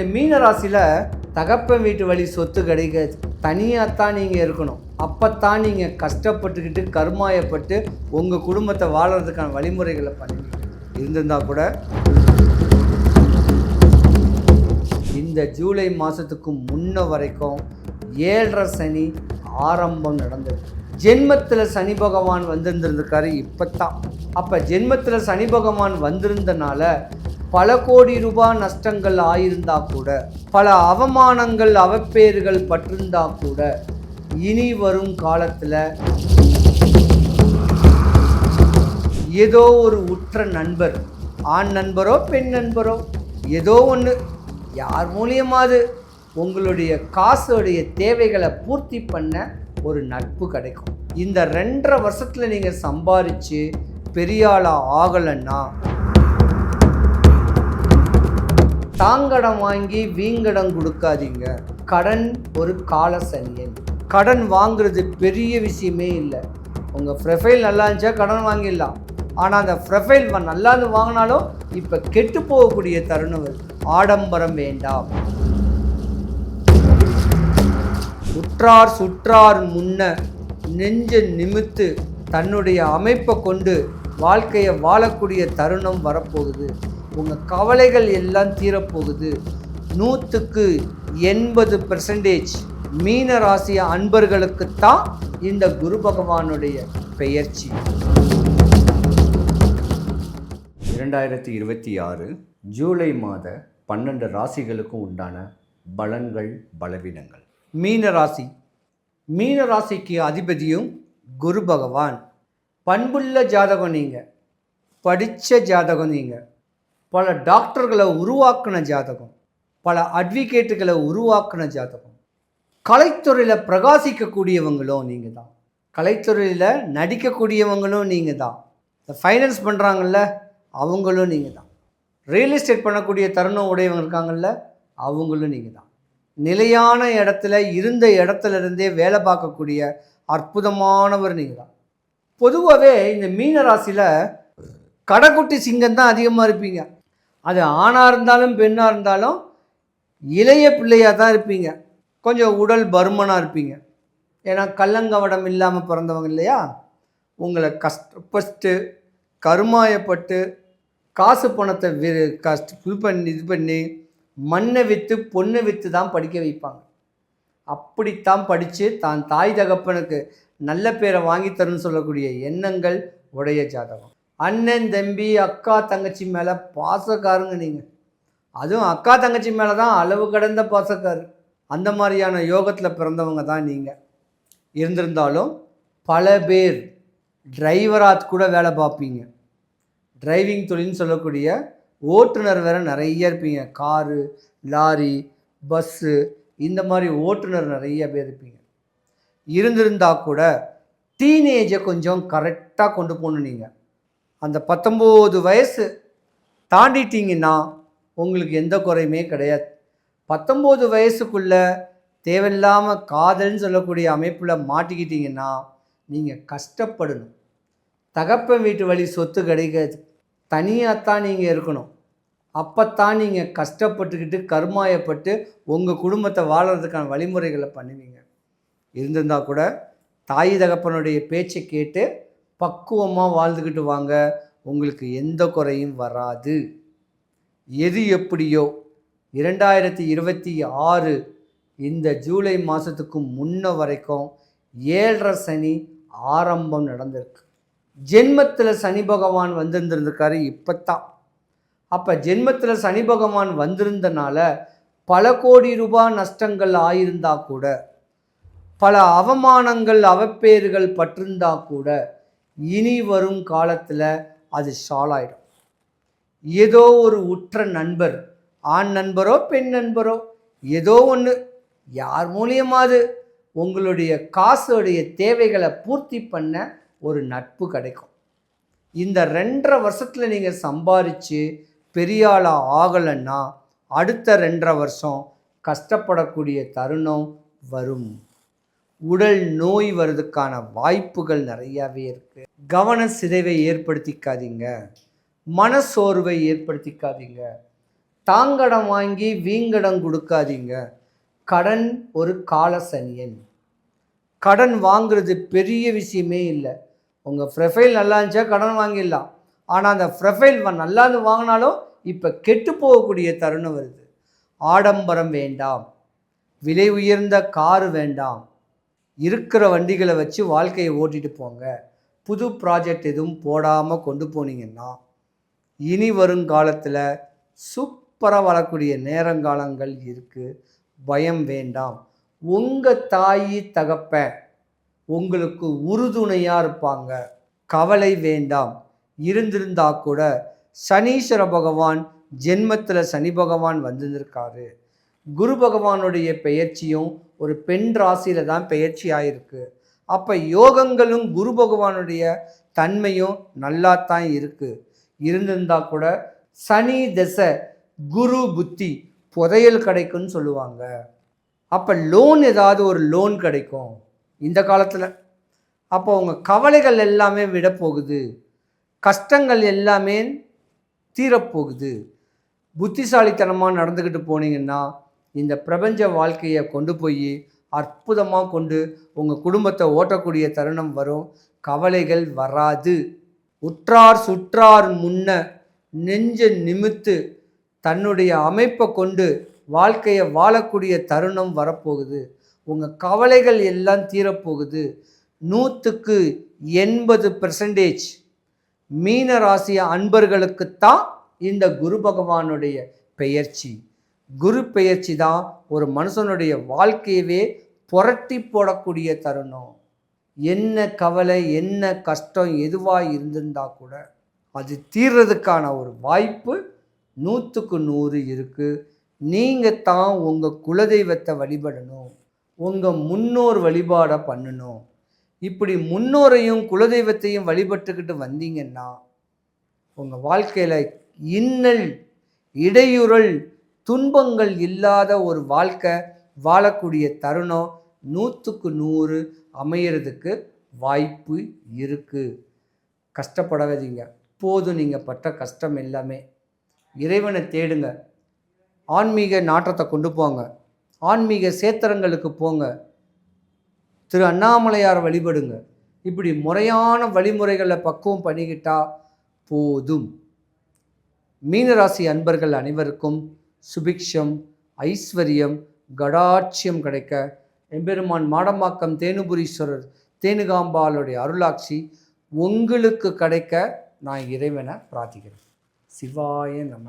இந்த மீன ராசியில் தகப்பன் வீட்டு வழி சொத்து கிடைக்காது. தனியாகத்தான் நீங்கள் இருக்கணும். அப்போத்தான் நீங்கள் கஷ்டப்பட்டுக்கிட்டு கருமாயப்பட்டு உங்கள் குடும்பத்தை வாழறதுக்கான வழிமுறைகளை பண்ணுவீங்க. இருந்திருந்தால் கூட இந்த ஜூலை மாதத்துக்கு முன்ன வரைக்கும் 7.5 சனி ஆரம்பம் நடந்தது. ஜென்மத்தில் சனி பகவான் வந்திருந்திருக்காரு இப்போத்தான். அப்போ ஜென்மத்தில் சனி பகவான் வந்திருந்தனால பல கோடி ரூபாய் நஷ்டங்கள் ஆயிருந்தா கூட, பல அவமானங்கள் அவப்பேறுகள் பட்டிருந்தா கூட, இனி வரும் காலத்தில் ஏதோ ஒரு உற்ற நண்பர், ஆண் நண்பரோ பெண் நண்பரோ, ஏதோ ஒன்று யார் மூலியமாவது உங்களுடைய காசுடைய தேவைகளை பூர்த்தி பண்ண ஒரு நட்பு கிடைக்கும். இந்த 2.5 வருஷத்தில் நீங்கள் சம்பாதிச்சு பெரியாளா ஆகலைன்னா தாங்கடம் வாங்கி வீங்கடம் கொடுக்காதீங்க. கடன் ஒரு கால சனியன். கடன் வாங்குறது பெரிய விஷயமே இல்லை. உங்கள் ப்ரொஃபைல் நல்லா இருந்துச்சா கடன் வாங்கிடலாம். ஆனால் அந்த ப்ரொஃபைல் நல்லா இருந்து வாங்கினாலும் இப்போ கெட்டு போகக்கூடிய தருணம். ஆடம்பரம் வேண்டாம். உற்றார் சுற்றார் முன்ன நெஞ்ச நிமித்து தன்னுடைய அமைப்பை கொண்டு வாழ்க்கையை வாழக்கூடிய தருணம் வரப்போகுது. உங்கள் கவலைகள் எல்லாம் தீரப்போகுது. 100க்கு 80% மீன ராசி அன்பர்களுக்குத்தான் இந்த குரு பகவானுடைய பெயர்ச்சி. 2026 ஜூலை மாத 12 ராசிகளுக்கும் உண்டான பலன்கள் பலவீனங்கள். மீன ராசிக்கு அதிபதியும் குரு பகவான். பண்புள்ள ஜாதகம் நீங்கள், படித்த ஜாதகம் நீங்கள், பல டாக்டர்களை உருவாக்கின ஜாதகம், பல அட்வொகேட்டுகளை உருவாக்கின ஜாதகம், கலைத்துறையில் பிரகாசிக்கக்கூடியவங்களும் நீங்கள் தான், கலைத்துறையில் நடிக்கக்கூடியவங்களும் நீங்கள் தான், இந்த ஃபைனான்ஸ் பண்ணுறாங்கள்ல அவங்களும் நீங்கள் தான், ரியல் எஸ்டேட் பண்ணக்கூடிய தருணம் உடையவங்க இருக்காங்கள்ல அவங்களும் நீங்கள் தான், நிலையான இடத்துல இருந்த இடத்துல இருந்தே வேலை பார்க்கக்கூடிய அற்புதமானவர் நீங்கள் தான். பொதுவாகவே இந்த மீன ராசியில் கடைக்குட்டி சிங்கம் தான் அதிகமாக இருப்பீங்க. அது ஆணாக இருந்தாலும் பெண்ணாக இருந்தாலும் இளைய பிள்ளையாக தான் இருப்பீங்க. கொஞ்சம் உடல் பருமனாக இருப்பீங்க. ஏன்னா கள்ளங்கவடம் இல்லாமல் பிறந்தவங்க இல்லையா. உங்களை கஷ்டப்பட்டு கருமாயப்பட்டு காசு பணத்தை இது பண்ணி மண்ணை விற்று பொண்ணை விற்று தான் படிக்க வைப்பாங்க. அப்படித்தான் படித்து தான் தாய் தகப்பனுக்கு நல்ல பேரை வாங்கித்தருன்னு சொல்லக்கூடிய எண்ணங்கள் உடைய ஜாதகம். அண்ணன் தம்பி அக்கா தங்கச்சி மேலே பாசக்காருங்க நீங்கள். அதுவும் அக்கா தங்கச்சி மேலே தான் அளவு கடந்த பாசக்காரு. அந்த மாதிரியான யோகத்தில் பிறந்தவங்க தான் நீங்கள். இருந்திருந்தாலும் பல பேர் டிரைவராக கூட வேலை பார்ப்பீங்க. டிரைவிங் தொழில்னு சொல்லக்கூடிய ஓட்டுநர் வேறு நிறைய இருப்பீங்க. காரு, லாரி, பஸ்ஸு, இந்த மாதிரி ஓட்டுநர் நிறைய பேர் இருப்பீங்க. இருந்திருந்தால் கூட டீனேஜை கொஞ்சம் கரெக்டாக கொண்டு போகணும். நீங்கள் அந்த 19 வயசு தாண்டிட்டீங்கன்னா உங்களுக்கு எந்த குறையுமே கிடையாது. 19 வயசுக்குள்ளே தேவையில்லாமல் காதல்னு சொல்லக்கூடிய அமைப்பில் மாட்டிக்கிட்டீங்கன்னா நீங்கள் கஷ்டப்படணும். தகப்பன் வீட்டு வழி சொத்து கிடைக்காது. தனியாகத்தான் நீங்கள் இருக்கணும். அப்போத்தான் நீங்கள் கஷ்டப்பட்டுக்கிட்டு கருமாயப்பட்டு உங்கள் குடும்பத்தை வாழறதுக்கான வழிமுறைகளை பண்ணுவீங்க. இருந்திருந்தால் கூட தாய் தகப்பனுடைய பேச்சை கேட்டு பக்குவமாக வாழ்ந்துக்கிட்டு வாங்க. உங்களுக்கு எந்த குறையும் வராது. எது எப்படியோ 2026 இந்த ஜூலை மாதத்துக்கு முன்ன வரைக்கும் 7.5 சனி ஆரம்பம் நடந்திருக்கு. ஜென்மத்தில் சனி பகவான் வந்திருந்திருக்காரு இப்போத்தான். அப்போ ஜென்மத்தில் சனி பகவான் வந்திருந்தனால பல கோடி ரூபாய் நஷ்டங்கள் ஆயிருந்தா கூட, பல அவமானங்கள் அவப்பேறுகள் பட்டிருந்தா கூட, இனி வரும் காலத்தில் அது சாலாயிடும். ஏதோ ஒரு உற்ற நண்பர், ஆண் நண்பரோ பெண் நண்பரோ, ஏதோ ஒன்று யார் மூலியமாவது உங்களுடைய காசுடைய தேவைகளை பூர்த்தி பண்ண ஒரு நட்பு கிடைக்கும். இந்த 2.5 வருஷத்தில் நீங்கள் சம்பாதிச்சு பெரியாளா ஆகலைன்னா அடுத்த 2.5 வருஷம் கஷ்டப்படக்கூடிய தருணம் வரும். உடல் நோய் வர்றதுக்கான வாய்ப்புகள் நிறையாவே இருக்குது. கவன சிதைவை ஏற்படுத்திக்காதீங்க. மனசோர்வை ஏற்படுத்திக்காதீங்க. தாங்கடம் வாங்கி வீங்கடம் கொடுக்காதீங்க. கடன் ஒரு கால சனியன். கடன் வாங்குறது பெரிய விஷயமே இல்லை. உங்கள் ப்ரொஃபைல் நல்லா இருந்துச்சா கடன் வாங்கிடலாம். ஆனால் அந்த ப்ரொஃபைல் நல்லா இருந்து வாங்கினாலும் இப்போ கெட்டு போகக்கூடிய தருணம் வருது. ஆடம்பரம் வேண்டாம், விலை உயர்ந்த காரு வேண்டாம். இருக்கிற வண்டிகளை வச்சு வாழ்க்கையை ஓட்டிட்டு போங்க. புது ப்ராஜெக்ட் எதுவும் போடாமல் கொண்டு போனீங்கன்னா இனி வருங்காலத்தில் சூப்பராக வரக்கூடிய நேரங்காலங்கள் இருக்குது. பயம் வேண்டாம். உங்கள் தாய் தகப்பன் உங்களுக்கு உறுதுணையாக இருப்பாங்க. கவலை வேண்டாம். இருந்திருந்தா கூட சனீஸ்வர பகவான் ஜென்மத்தில் சனி பகவான் வந்திருக்காரு. குரு பகவானுடைய பெயர்ச்சியும் ஒரு பெண் ராசியில் தான் பெயர்ச்சி ஆகிருக்கு. அப்போ யோகங்களும் குரு பகவானுடைய தன்மையும் நல்லா தான் இருக்குது. இருந்திருந்தா கூட சனி தசை குரு புத்தி புதையல் கிடைக்கும்னு சொல்லுவாங்க. அப்போ லோன் ஏதாவது ஒரு லோன் கிடைக்கும் இந்த காலத்தில். அப்போ உங்கள் கவலைகள் எல்லாமே விடப்போகுது. கஷ்டங்கள் எல்லாமே தீரப்போகுது. புத்திசாலித்தனமாக நடந்துக்கிட்டு போனீங்கன்னா இந்த பிரபஞ்ச வாழ்க்கையை கொண்டு போய் அற்புதமாக கொண்டு உங்கள் குடும்பத்தை ஓட்டக்கூடிய தருணம் வரும். கவலைகள் வராது. உற்றார் சுற்றார் முன்ன நெஞ்ச நிமித்து தன்னுடைய அமைப்பை கொண்டு வாழ்க்கையை வாழக்கூடிய தருணம் வரப்போகுது. உங்கள் கவலைகள் எல்லாம் தீரப்போகுது. 100க்கு 80% மீன ராசி அன்பர்களுக்குத்தான் இந்த குரு பகவானுடைய பெயர்ச்சி. குரு பெயர்ச்சி தான் ஒரு மனுஷனுடைய வாழ்க்கையவே புரட்டி போடக்கூடிய தருணம். என்ன கவலை என்ன கஷ்டம் எதுவாக இருந்திருந்தா கூட அது தீர்றதுக்கான ஒரு வாய்ப்பு 100க்கு 100 இருக்குது. நீங்கள் தான் உங்கள் குலதெய்வத்தை வழிபடணும். உங்கள் முன்னோர் வழிபாடை பண்ணணும். இப்படி முன்னோரையும் குலதெய்வத்தையும் வழிபட்டுக்கிட்டு வந்தீங்கன்னா உங்கள் வாழ்க்கையில் இன்னல் இடையூறல் துன்பங்கள் இல்லாத ஒரு வாழ்க்கை வாழக்கூடிய தருணம் 100க்கு 100 அமையிறதுக்கு வாய்ப்பு இருக்குது. கஷ்டப்படாதீங்க. போதும் நீங்கள் பட்ட கஷ்டம் எல்லாமே. இறைவனை தேடுங்க. ஆன்மீக நாட்டத்தை கொண்டு போங்க. ஆன்மீக சேத்திரங்களுக்கு போங்க. திரு அண்ணாமலையார் வழிபடுங்க. இப்படி முறையான வழிமுறைகளை பக்குவம் பண்ணிக்கிட்டா போதும். மீனராசி அன்பர்கள் அனைவருக்கும் சுபிக்ஷம் ஐஸ்வர்யம் கடாட்சியம் கிடைக்க எம்பெருமான் மாடம்பாக்கம் தேனுபுரீஸ்வரர் தேனுகாம்பாளுடைய அருளாட்சி உங்களுக்கு கிடைக்க நான் இறைவனை பிரார்த்திக்கிறேன். சிவாய நம.